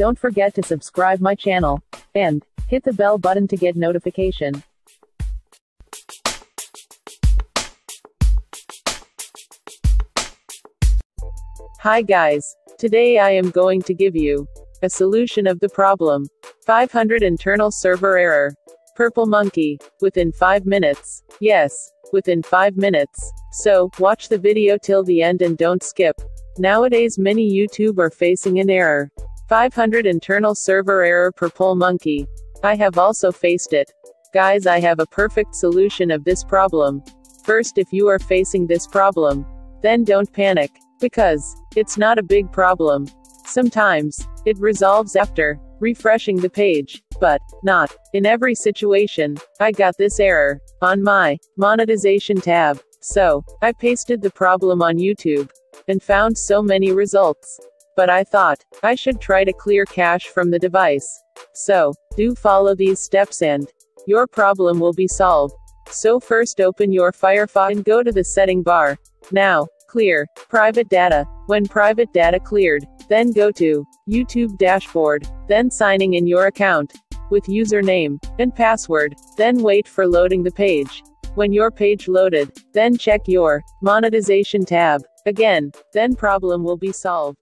Don't forget to subscribe my channel. And hit the bell button to get notification. Hi guys. Today I am going to give you a solution of the problem. 500 internal server error. Purple monkey. Within 5 minutes. Yes, within 5 minutes. So, watch the video till the end and don't skip. Nowadays many YouTube are facing an error. 500 internal server error purple monkey. I have also faced it. Guys, I have a perfect solution of this problem. First, if you are facing this problem, then don't panic. Because it's not a big problem. Sometimes it resolves after refreshing the page, but not in every situation. I got this error on my monetization tab. So I pasted the problem on YouTube and found so many results. But I thought I should try to clear cache from the device. So do follow these steps and your problem will be solved. So first open your Firefox and go to the setting bar. Now, clear private data. When private data cleared, then go to YouTube dashboard, then signing in your account with username and password, then wait for loading the page. When your page loaded, then check your monetization tab again, then problem will be solved.